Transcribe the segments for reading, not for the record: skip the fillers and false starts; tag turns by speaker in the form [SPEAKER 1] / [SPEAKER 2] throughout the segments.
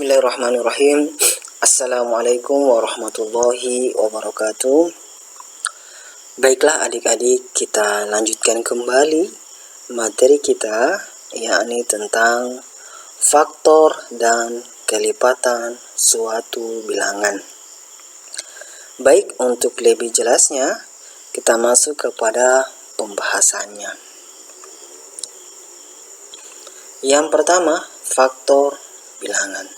[SPEAKER 1] Bismillahirrahmanirrahim. Assalamualaikum warahmatullahi wabarakatuh. Baiklah adik-adik, kita lanjutkan kembali materi kita, yakni tentang faktor dan kelipatan suatu bilangan. Baik, untuk lebih jelasnya kita masuk kepada pembahasannya. Yang pertama, faktor bilangan.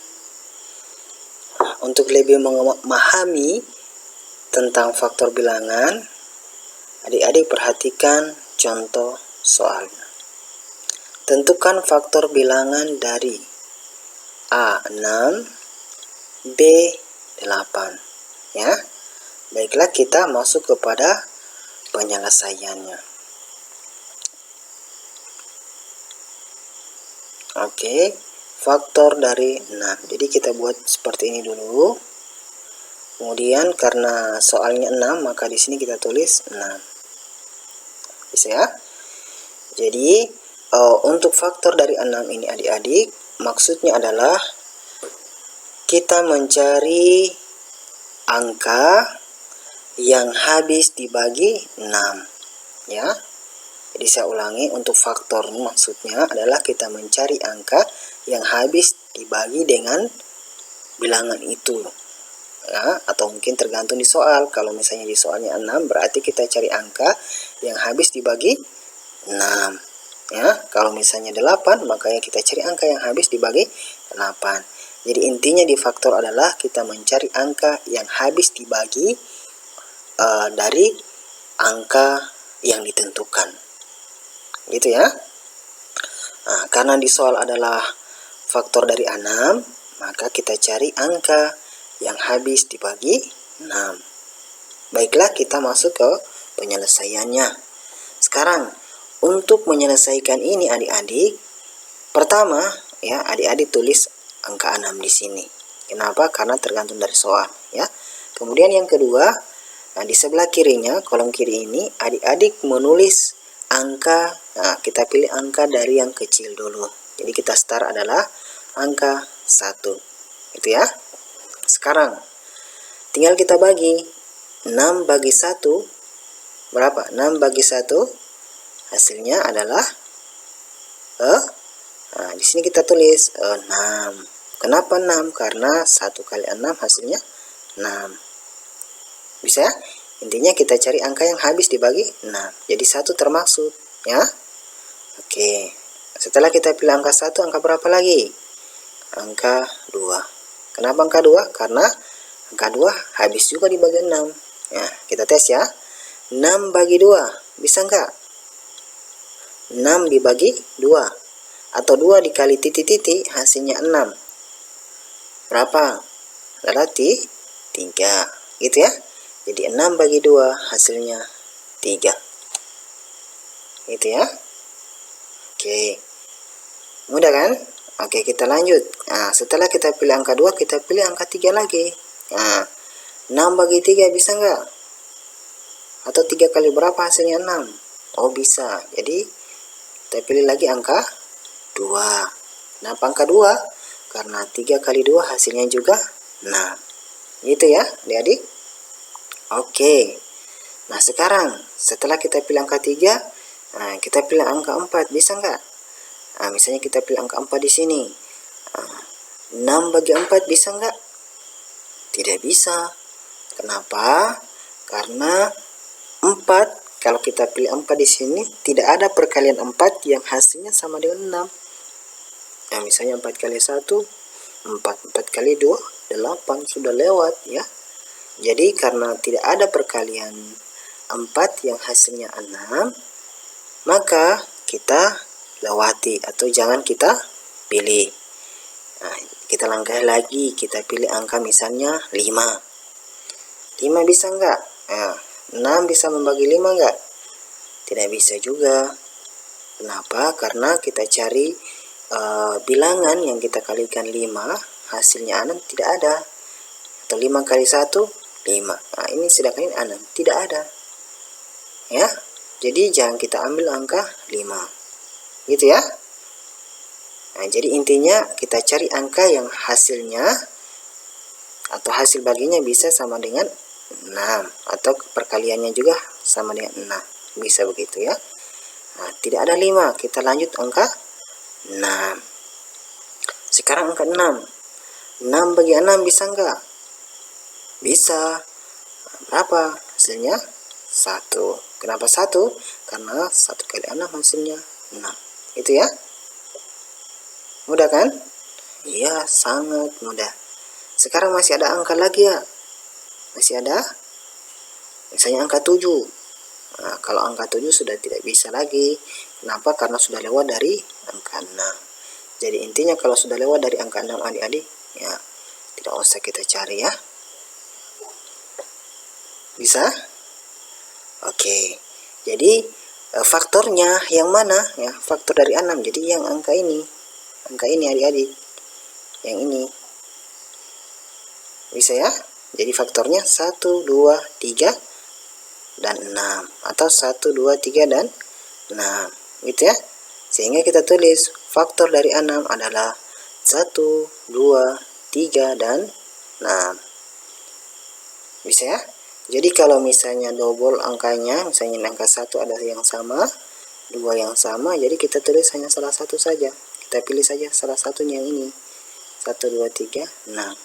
[SPEAKER 1] Untuk lebih memahami tentang faktor bilangan, adik-adik perhatikan contoh soalnya. Tentukan faktor bilangan dari A6, B8. Ya. Baiklah, kita masuk kepada penyelesaiannya. Oke. Faktor dari 6. Jadi kita buat seperti ini dulu. Kemudian karena soalnya 6, maka di sini kita tulis 6. Bisa ya? Jadi untuk faktor dari 6 ini adik-adik, maksudnya adalah kita mencari angka yang habis dibagi 6. Ya. Jadi saya ulangi, untuk faktor maksudnya adalah kita mencari angka yang habis dibagi dengan bilangan itu. Ya, atau mungkin tergantung di soal. Kalau misalnya di soalnya 6, berarti kita cari angka yang habis dibagi 6. Ya, kalau misalnya 8, makanya kita cari angka yang habis dibagi 8. Jadi intinya di faktor adalah kita mencari angka yang habis dibagi dari angka yang ditentukan. Gitu ya. Nah, karena di soal adalah faktor dari 6, maka kita cari angka yang habis dibagi 6. Baiklah, kita masuk ke penyelesaiannya. Sekarang, untuk menyelesaikan ini adik-adik, pertama ya, adik-adik tulis angka 6 di sini. Kenapa? Karena tergantung dari soal ya. Kemudian yang kedua, nah di sebelah kirinya, kolom kiri ini, adik-adik menulis angka. Nah, kita pilih angka dari yang kecil dulu. Jadi kita start adalah angka 1. Itu ya. Sekarang tinggal kita bagi 6 bagi 1 berapa? 6 bagi 1 hasilnya adalah nah, di sini kita tulis 6. Kenapa 6? Karena 1 kali 6 hasilnya 6. Bisa ya? Intinya kita cari angka yang habis dibagi 6. Jadi 1 termaksud ya. Oke. Setelah kita pilih angka 1, angka berapa lagi? Angka 2. Kenapa angka 2? Karena angka 2 habis juga dibagi 6. Ya, kita tes ya. 6 bagi 2. Bisa enggak? 6 dibagi 2. Atau 2 dikali titik-titik hasilnya 6. Berapa? Adalah 3. Gitu ya. Jadi 6 bagi 2 hasilnya 3. Gitu ya. Oke. Mudah kan? Oke, kita lanjut. Nah, setelah kita pilih angka 2, kita pilih angka 3 lagi. Nah, 6 bagi 3 bisa enggak? Atau 3 kali berapa hasilnya 6? Oh, bisa. Jadi, kita pilih lagi angka 2. Kenapa angka 2? Karena 3 kali 2 hasilnya juga 6. Gitu ya, adik-adik? Oke. Nah, sekarang setelah kita pilih angka 3, nah, kita pilih angka 4, bisa enggak? Nah, misalnya kita pilih angka 4 di sini. Nah, 6 bagi 4 bisa enggak? Tidak bisa. Kenapa? Karena 4, kalau kita pilih 4 di sini, tidak ada perkalian 4 yang hasilnya sama dengan 6. Nah, misalnya 4 kali 1, 4. 4 kali 2, 8. Sudah lewat ya. Jadi karena tidak ada perkalian 4 yang hasilnya 6, maka kita lewati atau jangan kita pilih. Nah, kita langkah lagi, kita pilih angka misalnya 5. 5 bisa enggak? Nah, 6 bisa membagi 5 enggak? Tidak bisa juga. Kenapa? Karena kita cari bilangan yang kita kalikan 5, hasilnya 6 tidak ada. Atau 5 kali 1, 5. Nah, ini sedangkan ini 6, tidak ada. Ya. Jadi jangan kita ambil angka 5. Gitu ya. Nah, jadi intinya kita cari angka yang hasilnya atau hasil baginya bisa sama dengan 6 atau perkaliannya juga sama dengan 6. Bisa begitu ya. Nah, tidak ada 5, kita lanjut angka 6. Sekarang angka 6. 6 bagi 6 bisa enggak? Bisa. Berapa hasilnya? 1. Kenapa 1? Karena 1 kali 6 hasilnya 6. Itu ya. Mudah kan? Iya, sangat mudah. Sekarang masih ada angka lagi ya. Masih ada. Misalnya angka 7. Nah, kalau angka 7 sudah tidak bisa lagi. Kenapa? Karena sudah lewat dari angka 6. Jadi intinya kalau sudah lewat dari angka 6 adik-adik, ya tidak usah kita cari ya. Bisa? Oke. Jadi faktornya yang mana ya? Faktor dari 6. Jadi yang angka ini. Angka ini adik-adik. Yang ini. Bisa ya? Jadi faktornya 1, 2, 3 dan 6 atau 1, 2, 3 dan 6. Gitu ya. Sehingga kita tulis faktor dari 6 adalah 1, 2, 3 dan 6. Bisa ya? Jadi kalau misalnya double angkanya, misalnya angka 1 ada yang sama, 2 yang sama, jadi kita tulis hanya salah satu saja. Kita pilih saja salah satunya yang ini. 1, 2, 3, 6.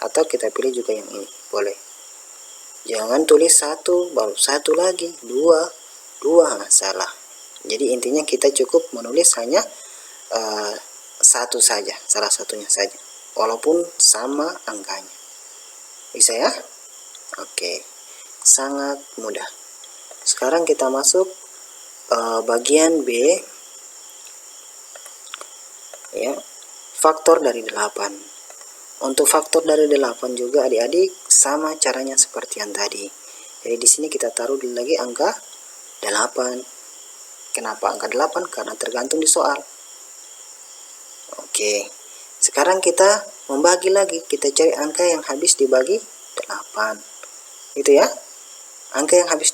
[SPEAKER 1] Atau kita pilih juga yang ini, boleh. Jangan tulis 1, baru 1 lagi, 2, 2, salah. Jadi intinya kita cukup menulis hanya 1 saja, salah satunya saja. Walaupun sama angkanya. Bisa ya? Oke. Sangat mudah. Sekarang kita masuk bagian B. Ya. Faktor dari 8. Untuk faktor dari 8 juga adik-adik sama caranya seperti yang tadi. Jadi di sini kita taruh dulu lagi angka 8. Kenapa angka 8? Karena tergantung di soal. Oke. Sekarang kita membagi lagi. Kita cari angka yang habis dibagi 8. Itu ya. Angka yang habis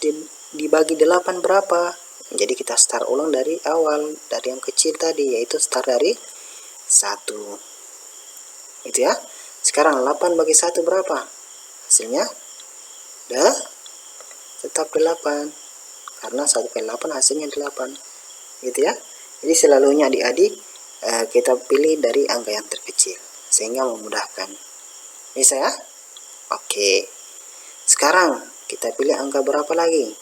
[SPEAKER 1] dibagi 8 berapa? Jadi kita start ulang dari awal. Dari yang kecil tadi. Yaitu start dari 1. Itu ya. Sekarang 8 bagi 1 berapa? Hasilnya tetap 8. Karena 1 kali 8 hasilnya 8. Gitu ya. Jadi selalunya adik-adik kita pilih dari angka yang terkecil. Sehingga memudahkan. Bisa ya? Oke. Sekarang kita pilih angka berapa lagi?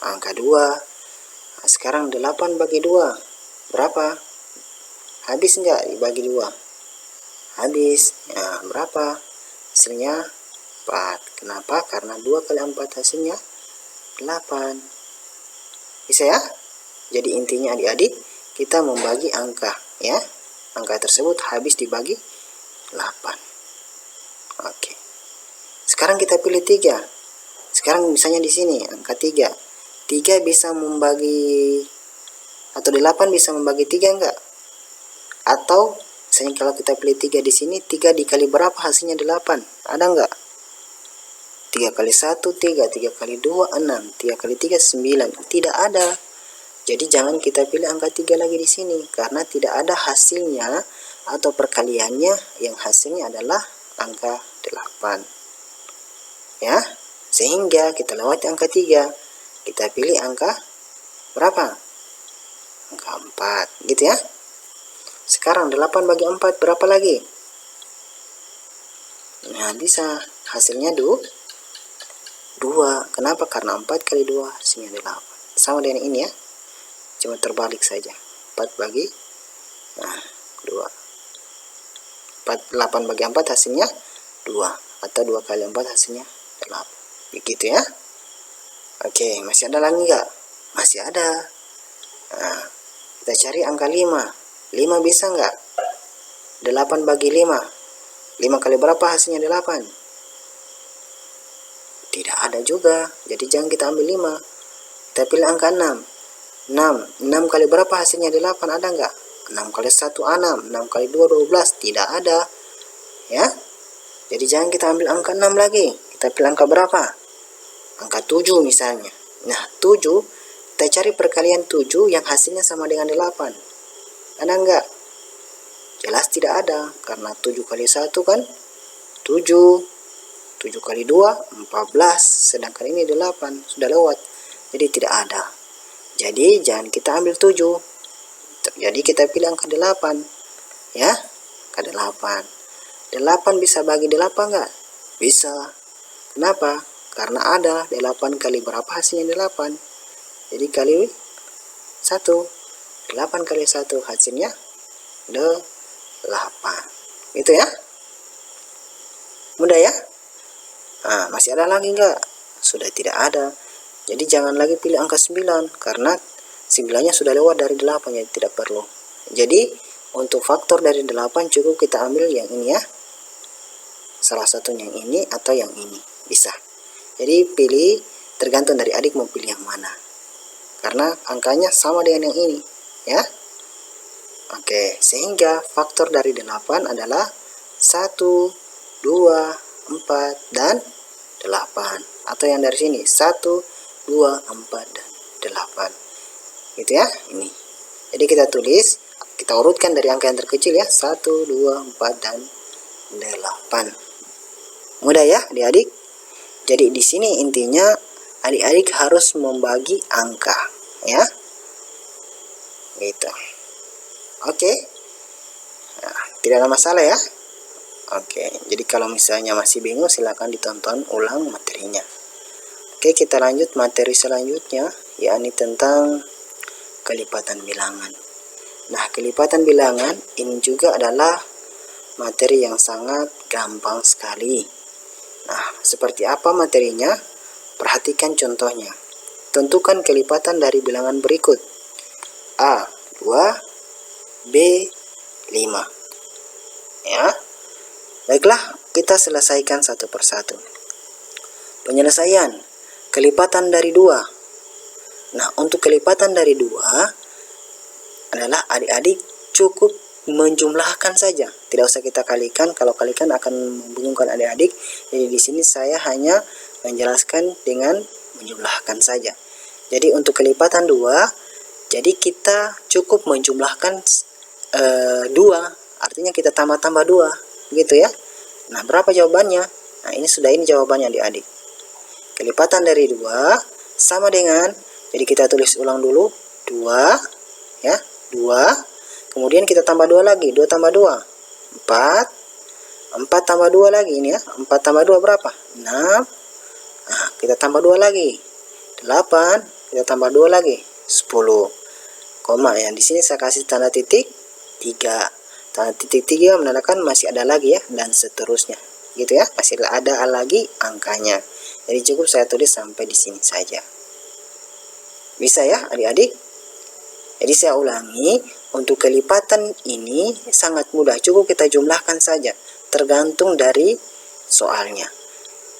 [SPEAKER 1] Angka 2. Nah, sekarang 8 bagi 2. Berapa? Habis enggak dibagi 2? Habis. Nah, berapa? Hasilnya 4. Kenapa? Karena 2 kali 4 hasilnya 8. Bisa ya? Jadi intinya adik-adik kita membagi angka ya. Angka tersebut habis dibagi 8. Oke. Sekarang kita pilih 3. Sekarang misalnya di sini angka 3. 3 bisa membagi atau 8 bisa membagi 3 enggak? Atau misalnya kalau kita pilih 3 di sini, 3 dikali berapa hasilnya 8? Ada enggak? 3 kali 1, 3. 3 kali 2, 6. 3 kali 3, 9. Tidak ada. Jadi jangan kita pilih angka 3 lagi di sini. Karena tidak ada hasilnya atau perkaliannya yang hasilnya adalah angka 8. Ya. Sehingga kita lewati angka 3. Kita pilih angka berapa? Angka 4. Gitu ya. Sekarang 8 bagi 4 berapa lagi? Nah, bisa. Hasilnya 2. Kenapa? Karena 4 kali 2 hasilnya 8. Sama dengan ini ya. Cuma terbalik saja. 4 bagi 2. 8 bagi 4 hasilnya 2. Atau 2 kali 4 hasilnya 8. Begitu ya. Oke, masih ada lagi nggak? Masih ada. Nah, kita cari angka 5. 5 bisa nggak? 8 bagi 5. 5 kali berapa hasilnya 8? Tidak ada juga. Jadi jangan kita ambil 5. Kita pilih angka 6. 6 kali berapa hasilnya 8? Ada nggak? 6 kali 1, 6. 6 kali 2, 12. Tidak ada. Ya. Jadi jangan kita ambil angka 6 lagi. Kita pilih angka berapa? Angka 7 misalnya. Nah, 7. Kita cari perkalian 7 yang hasilnya sama dengan 8. Ada nggak? Jelas tidak ada, karena 7 kali 1 kan 7, 7 kali 2 14, sedangkan ini 8, sudah lewat, jadi tidak ada. Jadi jangan kita ambil 7, jadi kita pilih angka 8 ya, angka 8. 8 bisa bagi 8 enggak? Bisa. Kenapa? Karena ada 8 kali berapa hasilnya 8, jadi kali 1, 8 kali 1 hasilnya 8. Itu ya, mudah ya. Nah, masih ada lagi enggak? Sudah tidak ada. Jadi jangan lagi pilih angka 9, karena 9-nya sudah lewat dari 8, jadi tidak perlu. Jadi untuk faktor dari 8 cukup kita ambil yang ini ya, salah satunya yang ini atau yang ini, bisa. Jadi pilih, tergantung dari adik mau pilih yang mana, karena angkanya sama dengan yang ini ya. Oke, sehingga faktor dari 8 adalah 1, 2, 4, dan 8. Atau yang dari sini 1, 2, 4, dan 8. Gitu ya, ini. Jadi kita tulis, kita urutkan dari angka yang terkecil ya, 1, 2, 4, dan 8. Mudah ya adik-adik. Jadi di sini intinya adik-adik harus membagi angka ya. Gitu. Oke. Nah, tidak ada masalah ya. Oke, jadi kalau misalnya masih bingung silahkan ditonton ulang materinya. Oke, kita lanjut materi selanjutnya, yakni tentang kelipatan bilangan. Nah, kelipatan bilangan ini juga adalah materi yang sangat gampang sekali. Nah, seperti apa materinya? Perhatikan contohnya. Tentukan kelipatan dari bilangan berikut. A, 2, B, 5. Ya. Baiklah, kita selesaikan satu persatu. Penyelesaian kelipatan dari 2. Nah, untuk kelipatan dari 2 adalah adik-adik cukup menjumlahkan saja, tidak usah kita kalikan. Kalau kalikan akan membingungkan adik-adik. Jadi di sini saya hanya menjelaskan dengan menjumlahkan saja. Jadi untuk kelipatan 2, jadi kita cukup menjumlahkan 2, artinya kita tambah-tambah 2, gitu ya. Nah, berapa jawabannya? Nah, ini jawabannya adik-adik. Kelipatan dari 2 sama dengan, jadi kita tulis ulang dulu, 2 ya, 2. Kemudian kita tambah 2 lagi, 2 tambah 2, 4, 4 tambah 2 lagi ini ya, 4 tambah 2 berapa? 6, nah kita tambah 2 lagi, 8, kita tambah 2 lagi, 10, koma ya, di sini saya kasih tanda titik 3, tanda titik 3 menandakan masih ada lagi ya, dan seterusnya, gitu ya, masih ada lagi angkanya. Jadi cukup saya tulis sampai di sini saja. Bisa ya adik-adik? Jadi saya ulangi, untuk kelipatan ini sangat mudah, cukup kita jumlahkan saja, tergantung dari soalnya.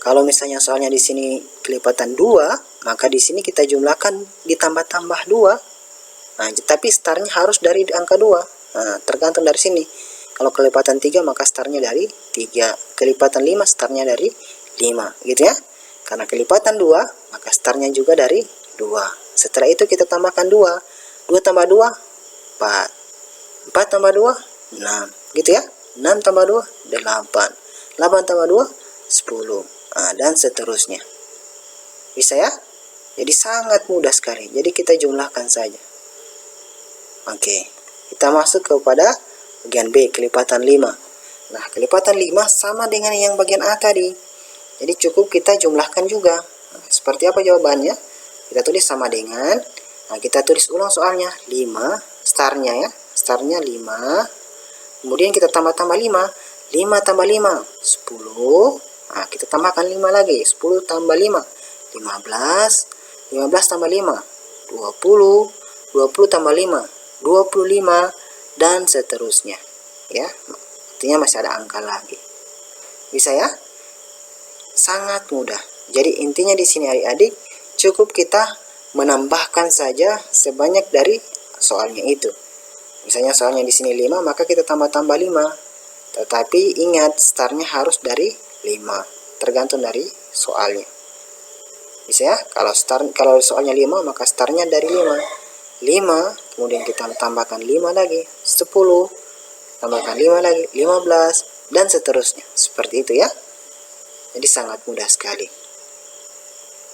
[SPEAKER 1] Kalau misalnya soalnya di sini kelipatan 2, maka di sini kita jumlahkan ditambah-tambah 2. Nah, tapi startnya harus dari angka 2. Nah, tergantung dari sini. Kalau kelipatan 3 maka startnya dari 3. Kelipatan 5 startnya dari 5, gitu ya. Karena kelipatan 2, maka startnya juga dari 2. Setelah itu kita tambahkan 2. 2 tambah 2, 4. 4 tambah 2, 6. Gitu ya. 6 tambah 2, 8. 8 tambah 2, 10. Nah, dan seterusnya. Bisa ya? Jadi sangat mudah sekali. Jadi kita jumlahkan saja. Oke. Kita masuk kepada bagian B, kelipatan 5. Nah, kelipatan 5 sama dengan yang bagian A tadi. Jadi cukup kita jumlahkan juga. Nah, seperti apa jawabannya? Kita tulis sama dengan, nah kita tulis ulang soalnya, 5, startnya ya, startnya 5, kemudian kita tambah-tambah 5, 5 tambah 5, 10, nah kita tambahkan 5 lagi, 10 tambah 5, 15, 15 tambah 5, 20, 20 tambah 5, 25, dan seterusnya ya, artinya masih ada angka lagi. Bisa ya? Sangat mudah. Jadi intinya di sini adik-adik, cukup kita menambahkan saja sebanyak dari soalnya itu. Misalnya soalnya di sini 5, maka kita tambah-tambah 5. Tetapi ingat, startnya harus dari 5, tergantung dari soalnya. Bisa ya? Kalau soalnya 5, maka startnya dari 5. 5, kemudian kita tambahkan 5 lagi, 10. tambahkan 5 lagi 15, dan seterusnya. Seperti itu ya. Jadi sangat mudah sekali.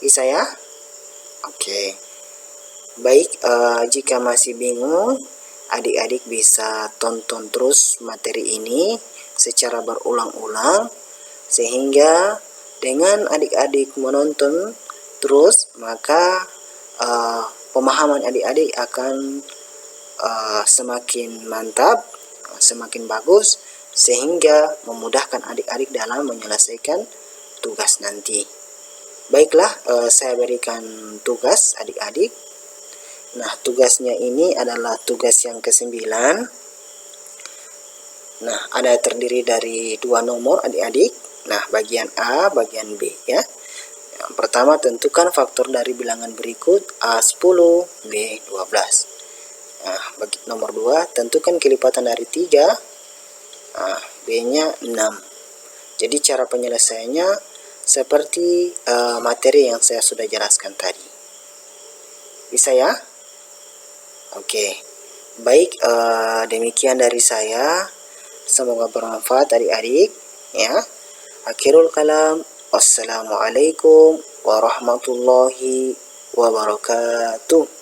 [SPEAKER 1] Bisa ya? Oke. Baik, jika masih bingung, adik-adik bisa tonton terus materi ini secara berulang-ulang, sehingga dengan adik-adik menonton terus, maka pemahaman adik-adik akan semakin mantap, semakin bagus, sehingga memudahkan adik-adik dalam menyelesaikan tugas nanti. Baiklah, saya berikan tugas adik-adik. Nah, tugasnya ini adalah tugas yang ke-9. Nah, ada terdiri dari 2 nomor adik-adik. Nah, bagian A, bagian B ya. Yang pertama, tentukan faktor dari bilangan berikut A10, B12. Nah, bagi nomor 2, tentukan kelipatan dari 3, B-nya 6. Jadi cara penyelesaiannya seperti materi yang saya sudah jelaskan tadi. Bisa ya? Oke, baik, demikian dari saya. Semoga bermanfaat adik-adik ya. Akhirul kalam, wassalamualaikum warahmatullahi wabarakatuh.